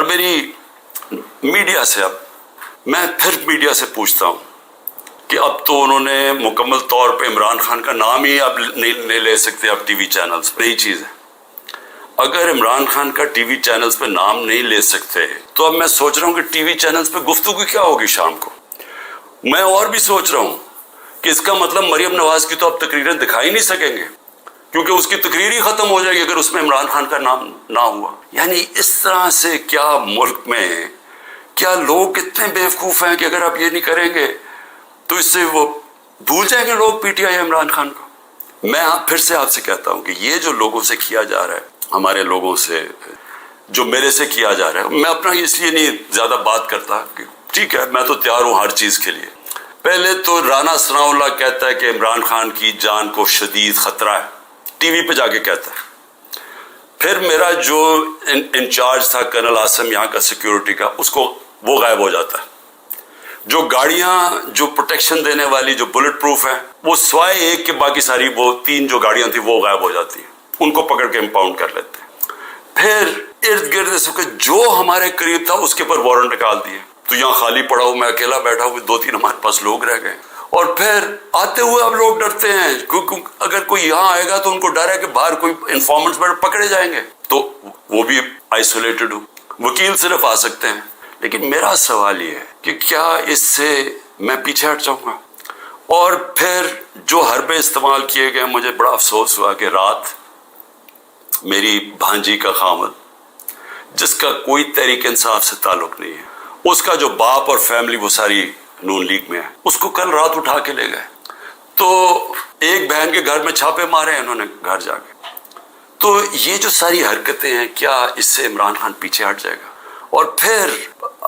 اور میری میڈیا سے اب میں پھر میڈیا سے پوچھتا ہوں کہ اب تو انہوں نے مکمل طور پہ عمران خان کا نام ہی اب نہیں لے سکتے اب ٹی وی چینلز پہ. نئی چیز ہے. اگر عمران خان کا ٹی وی چینلز پہ نام نہیں لے سکتے تو اب میں سوچ رہا ہوں کہ ٹی وی چینلز پہ گفتگو کیا ہوگی شام کو. میں اور بھی سوچ رہا ہوں کہ اس کا مطلب مریم نواز کی تو اب تقریریں دکھائی نہیں سکیں گے کیونکہ اس کی تقریر ہی ختم ہو جائے گی اگر اس میں عمران خان کا نام نہ ہوا. یعنی اس طرح سے کیا ملک میں کیا لوگ اتنے بیوقوف ہیں کہ اگر آپ یہ نہیں کریں گے تو اس سے وہ بھول جائیں گے لوگ P T I Imran Khan کو. میں پھر سے آپ سے کہتا ہوں کہ یہ جو لوگوں سے کیا جا رہا ہے ہمارے لوگوں سے جو میرے سے کیا جا رہا ہے میں اپنا اس لیے نہیں زیادہ بات کرتا کہ ٹھیک ہے میں تو تیار ہوں ہر چیز کے لیے. پہلے تو رانا ثناء اللہ کہتا ہے کہ عمران خان کی جان کو شدید خطرہ ہے ٹی وی پہ جا کے کہتا ہے. پھر میرا جو انچارج تھا کرنل عاصم یہاں کا سیکیورٹی کا اس کو وہ غائب ہو جاتا ہے. جو گاڑیاں جو پروٹیکشن دینے والی جو بلٹ پروف ہیں وہ سوائے ایک کے باقی ساری وہ 3 جو گاڑیاں تھیں وہ غائب ہو جاتی ہیں. ان کو پکڑ کے امپاؤنڈ کر لیتے ہیں. پھر ارد گرد اس وقت جو ہمارے قریب تھا اس کے پر وارنٹ نکال دیے تو یہاں خالی پڑا ہوں میں اکیلا بیٹھا ہوں 2-3 ہمارے پاس لوگ رہ گئے. اور پھر آتے ہوئے اب لوگ ڈرتے ہیں کیونکہ اگر کوئی یہاں آئے گا تو ان کو ڈر ہے کہ باہر کوئی انفارمنٹس پکڑے جائیں گے تو وہ بھی آئسولیٹڈ ہوں. وکیل صرف آ سکتے ہیں. لیکن میرا سوال یہ ہے کہ کیا اس سے میں پیچھے ہٹ جاؤں گا. اور پھر جو حربے استعمال کیے گئے مجھے بڑا افسوس ہوا کہ رات میری بھانجی کا خامد جس کا کوئی تحریک انصاف سے تعلق نہیں ہے اس کا جو باپ اور فیملی وہ ساری نون لیگ میں ہے اس کو کل رات اٹھا کے لے گئے. تو ایک بہن کے گھر میں چھاپے مارے ہیں انہوں نے گھر جا کے. تو یہ جو ساری حرکتیں ہیں کیا اس سے عمران خان پیچھے ہٹ جائے گا. اور پھر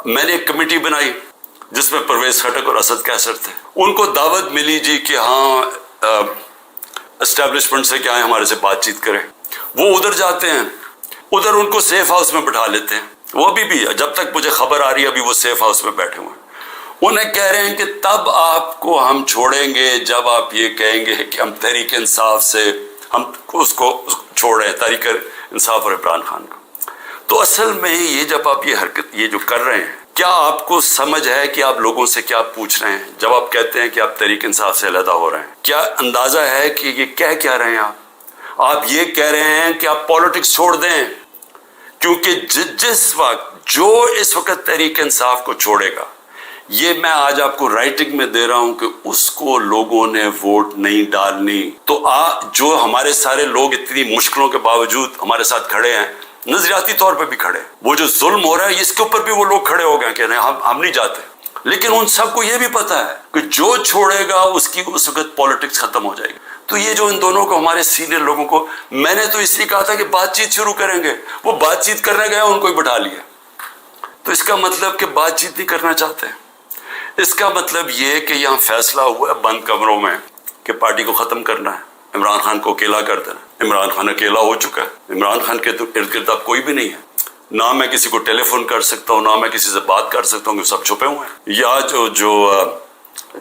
میں نے ایک کمیٹی بنائی جس میں پرویز خٹک اور اسد کیسر تھے. ان کو دعوت ملی جی کہ ہاں اسٹیبلشمنٹ سے کیا ہے ہمارے سے بات چیت کریں. وہ ادھر جاتے ہیں ادھر ان کو سیف ہاؤس میں بٹھا لیتے ہیں. وہ ابھی بھی جب تک مجھے خبر آ رہی ہے ابھی وہ سیف ہاؤس میں بیٹھے ہوئے ہیں. انہیں کہہ رہے ہیں کہ تب آپ کو ہم چھوڑیں گے جب آپ یہ کہیں گے کہ ہم تحریک انصاف سے ہم اس کو چھوڑ رہے ہیں تحریک انصاف اور عمران خان کو. تو اصل میں یہ جب آپ یہ حرکت یہ جو کر رہے ہیں کیا آپ کو سمجھ ہے کہ آپ لوگوں سے کیا پوچھ رہے ہیں جب آپ کہتے ہیں کہ آپ تحریک انصاف سے علیحدہ ہو رہے ہیں. کیا اندازہ ہے کہ یہ کہہ کیا رہے ہیں آپ یہ کہہ رہے ہیں کہ آپ پالیٹکس چھوڑ دیں کیونکہ جس وقت جو اس وقت تحریک انصاف کو چھوڑے گا یہ میں آج آپ کو رائٹنگ میں دے رہا ہوں کہ اس کو لوگوں نے ووٹ نہیں ڈالنی. تو جو ہمارے سارے لوگ اتنی مشکلوں کے باوجود ہمارے ساتھ کھڑے ہیں نظریاتی طور پہ بھی کھڑے وہ جو ظلم ہو رہا ہے اس کے اوپر بھی وہ لوگ کھڑے ہو گئے کہ ہم نہیں جاتے. لیکن ان سب کو یہ بھی پتا ہے کہ جو چھوڑے گا اس کی اس وقت پالیٹکس ختم ہو جائے گی. تو یہ جو ان دونوں کو ہمارے سینئر لوگوں کو میں نے تو اس لیے کہا تھا کہ بات چیت شروع کریں گے وہ بات چیت کرنے گئے ان کو ہی بٹھا لیا. تو اس کا مطلب کہ بات چیت نہیں کرنا چاہتے. اس کا مطلب یہ کہ یہاں فیصلہ ہوا ہے بند کمروں میں کہ پارٹی کو ختم کرنا ہے عمران خان کو اکیلا کر دینا. عمران خان اکیلا ہو چکا ہے. عمران خان کے ارد گرد اب کوئی بھی نہیں ہے. نہ میں کسی کو ٹیلی فون کر سکتا ہوں نہ میں کسی سے بات کر سکتا ہوں کہ سب چھپے ہوئے ہیں. یا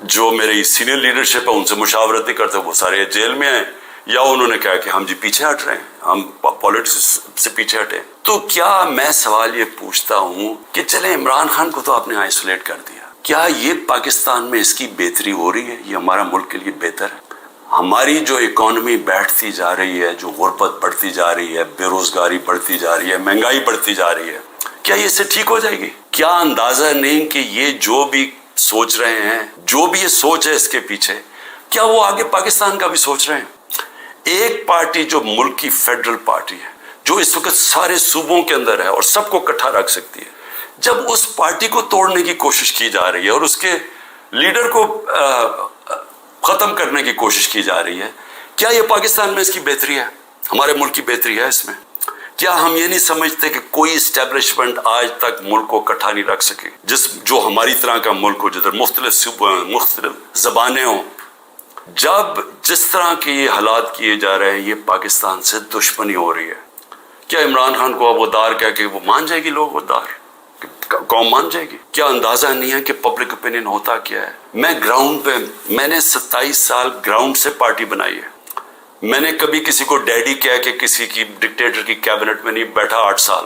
جو میری سینئر لیڈرشپ ہے ان سے مشاورت نہیں کرتے وہ سارے جیل میں ہیں یا انہوں نے کہا کہ ہم جی پیچھے ہٹ رہے ہیں ہم پالیٹکس سے پیچھے ہٹے. تو کیا میں سوال یہ پوچھتا ہوں کہ چلے عمران خان کو تو آپ نے آئسولیٹ کر دیا کیا یہ پاکستان میں اس کی بہتری ہو رہی ہے یہ ہمارا ملک کے لیے بہتر ہے. ہماری جو اکانومی بیٹھتی جا رہی ہے جو غربت بڑھتی جا رہی ہے بے روزگاری بڑھتی جا رہی ہے مہنگائی بڑھتی جا رہی ہے کیا یہ اس سے ٹھیک ہو جائے گی. کیا اندازہ نہیں کہ یہ جو بھی سوچ رہے ہیں جو بھی یہ سوچ ہے اس کے پیچھے کیا وہ آگے پاکستان کا بھی سوچ رہے ہیں. ایک پارٹی جو ملک کی فیڈرل پارٹی ہے جو اس وقت سارے صوبوں کے اندر ہے اور سب کو اکٹھا رکھ سکتی ہے جب اس پارٹی کو توڑنے کی کوشش کی جا رہی ہے اور اس کے لیڈر کو ختم کرنے کی کوشش کی جا رہی ہے کیا یہ پاکستان میں اس کی بہتری ہے ہمارے ملک کی بہتری ہے اس میں. کیا ہم یہ نہیں سمجھتے کہ کوئی اسٹیبلشمنٹ آج تک ملک کو اکٹھا نہیں رکھ سکی جو ہماری طرح کا ملک ہو جدھر مختلف صوبے ہیں مختلف زبانیں ہوں. جب جس طرح کے یہ حالات کیے جا رہے ہیں یہ پاکستان سے دشمنی ہو رہی ہے. کیا عمران خان کو اب غدار کہہ کے وہ مان جائے گی لوگ غدار قوم مان جائے گی. کیا اندازہ نہیں ہے کہ پبلک اوپینین ہوتا کیا ہے. میں گراؤنڈ پہ میں نے 27 سال گراؤنڈ سے پارٹی بنائی ہے. میں نے کبھی کسی کو ڈیڈی کہہ کے کسی کی ڈکٹیٹر کی کیبنٹ میں نہیں بیٹھا 8 سال.